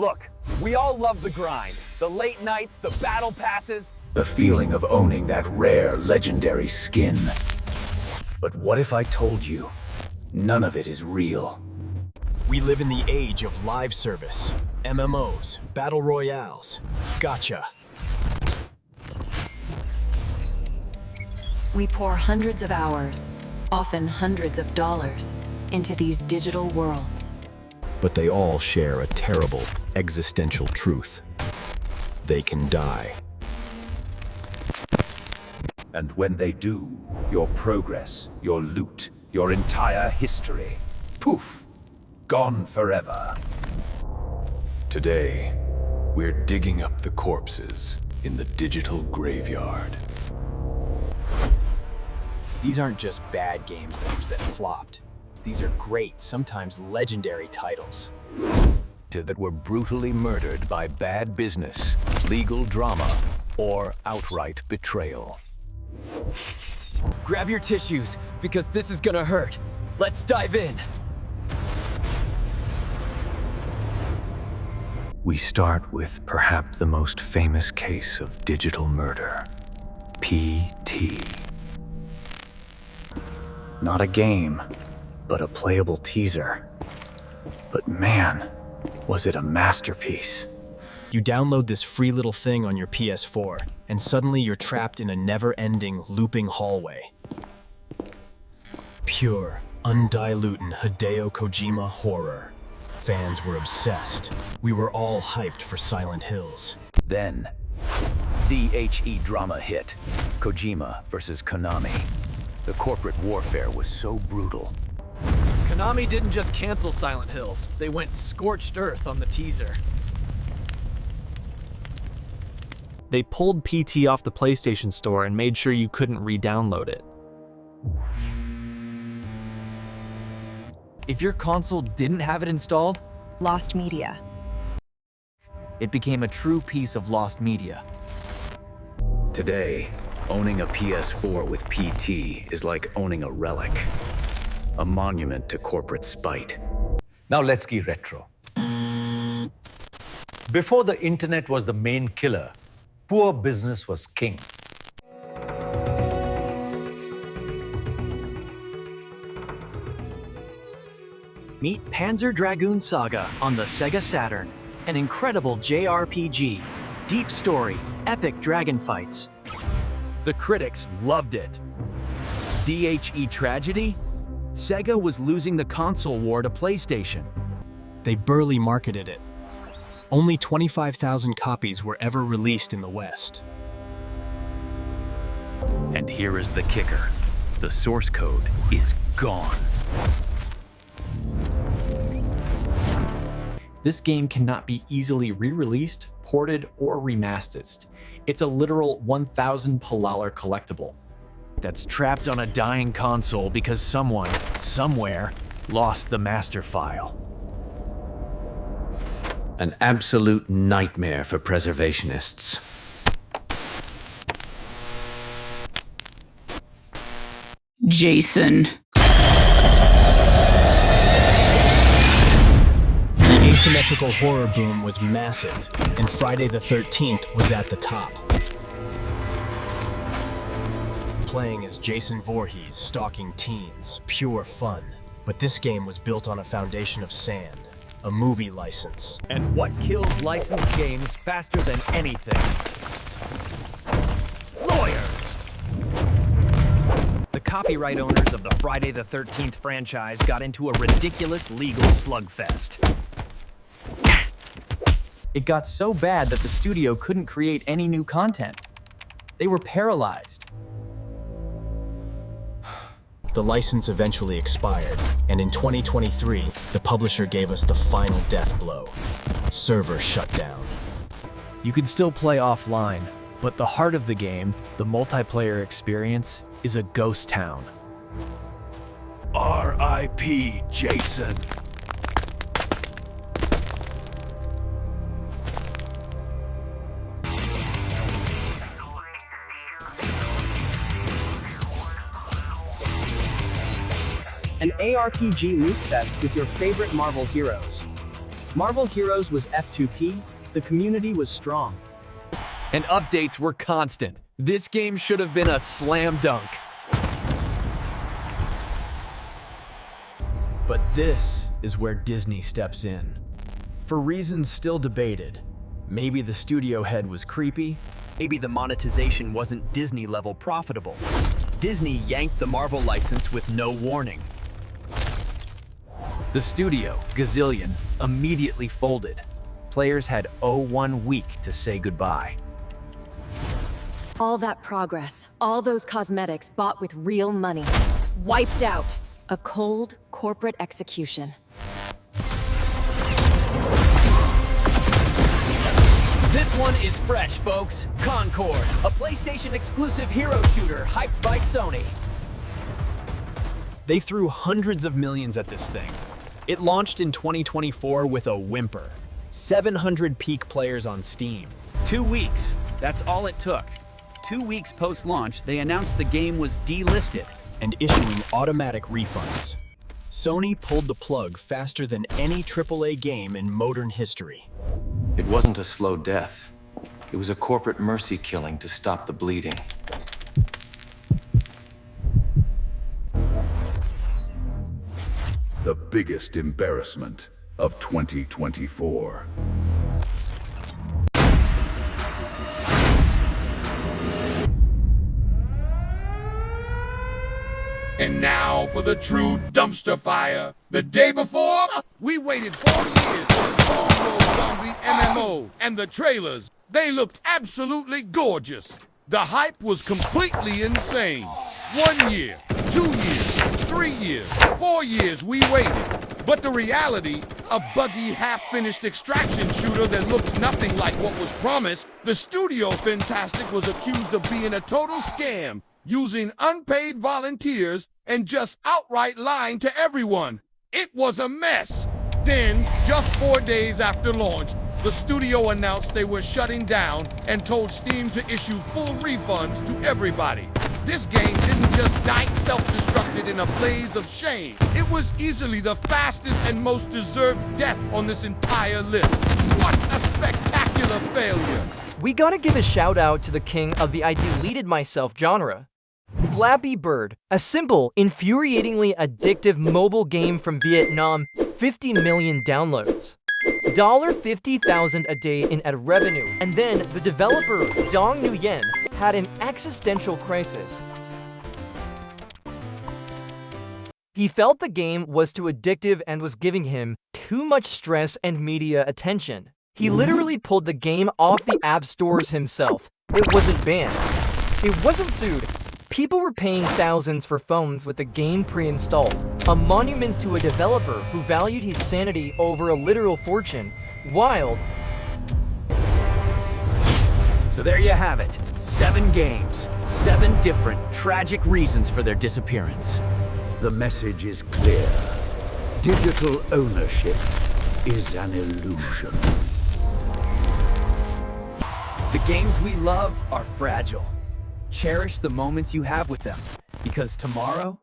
Look, we all love the grind. The late nights, the battle passes. The feeling of owning that rare, legendary skin. But what if I told you, none of it is real? We live in the age of live service, MMOs, battle royales, gacha. We pour hundreds of hours, often hundreds of dollars, into these digital worlds. But they all share a terrible existential truth. They can die. And when they do, your progress, your loot, your entire history, poof, gone forever. Today, we're digging up the corpses in the digital graveyard. These aren't just bad games that flopped. These are great, sometimes legendary titles. That were brutally murdered by bad business, legal drama, or outright betrayal. Grab your tissues, because this is gonna hurt. Let's dive in. We start with perhaps the most famous case of digital murder, PT. Not a game, but a playable teaser. But man, was it a masterpiece. You download this free little thing on your PS4, and suddenly you're trapped in a never-ending, looping hallway. Pure, undiluted Hideo Kojima horror. Fans were obsessed. We were all hyped for Silent Hills. Then, the HE drama hit, Kojima versus Konami. The corporate warfare was so brutal. Konami didn't just cancel Silent Hills. They went scorched earth on the teaser. They pulled PT off the PlayStation Store and made sure you couldn't re-download it. If your console didn't have it installed, Lost media. it became a true piece of lost media. Today, owning a PS4 with PT is like owning a relic. A monument to corporate spite. Now let's get retro. Before the internet was the main killer, poor business was king. Meet Panzer Dragoon Saga on the Sega Saturn, an incredible JRPG, deep story, epic dragon fights. The critics loved it. DHE tragedy? Sega was losing the console war to PlayStation. They barely marketed it. Only 25,000 copies were ever released in the West. And here is the kicker. The source code is gone. This game cannot be easily re-released, ported, or remastered. It's a literal 1,000 $1 collectible. That's trapped on a dying console because someone, somewhere, lost the master file. An absolute nightmare for preservationists. Jason. The asymmetrical horror boom was massive, and Friday the 13th was at the top. Playing as Jason Voorhees stalking teens, pure fun. But this game was built on a foundation of sand, a movie license. And what kills licensed games faster than anything? Lawyers! The copyright owners of the Friday the 13th franchise got into a ridiculous legal slugfest. It got so bad that the studio couldn't create any new content. They were paralyzed. The license eventually expired, and in 2023, the publisher gave us the final death blow. Server shut down. You can still play offline, but the heart of the game, the multiplayer experience, is a ghost town. R.I.P. Jason. An ARPG loot fest with your favorite Marvel heroes. Marvel Heroes was F2P, the community was strong. And updates were constant. This game should have been a slam dunk. But this is where Disney steps in. For reasons still debated. Maybe the studio head was creepy. Maybe the monetization wasn't Disney-level profitable. Disney yanked the Marvel license with no warning. The studio, Gazillion, immediately folded. Players had 1 week to say goodbye. All that progress, all those cosmetics bought with real money, wiped out. A cold corporate execution. This one is fresh, folks. Concord, a PlayStation-exclusive hero shooter hyped by Sony. They threw hundreds of millions at this thing. It launched in 2024 with a whimper. 700 peak players on Steam. 2 weeks. That's all it took. 2 weeks post-launch, they announced the game was delisted. And issuing automatic refunds. Sony pulled the plug faster than any AAA game in modern history. It wasn't a slow death. It was a corporate mercy killing to stop the bleeding. The biggest embarrassment of 2024. And now for the true dumpster fire. The day before, we waited 4 years for the Song Zombie MMO, and the trailers, they looked absolutely gorgeous. The hype was completely insane. 1 year, 2 years, 3 years, 4 years we waited. But the reality, a buggy, half-finished extraction shooter that looked nothing like what was promised, the studio Fantastic was accused of being a total scam, using unpaid volunteers and just outright lying to everyone. It was a mess. Then, just 4 days after launch, the studio announced they were shutting down and told Steam to issue full refunds to everybody. This game didn't just die self-destructed in a blaze of shame. It was easily the fastest and most deserved death on this entire list. What a spectacular failure. We gotta give a shout out to the king of the I deleted myself genre. Flappy Bird, a simple, infuriatingly addictive mobile game from Vietnam, 50 million downloads. $50,000 a day in ad revenue. And then the developer, Dong Nguyen, had an existential crisis. He felt the game was too addictive and was giving him too much stress and media attention. He literally pulled the game off the app stores himself. It wasn't banned. It wasn't sued. People were paying thousands for phones with the game pre-installed, a monument to a developer who valued his sanity over a literal fortune. Wild. So there you have it. 7 games, 7 different tragic reasons for their disappearance. The message is clear. Digital ownership is an illusion. The games we love are fragile. Cherish the moments you have with them, because tomorrow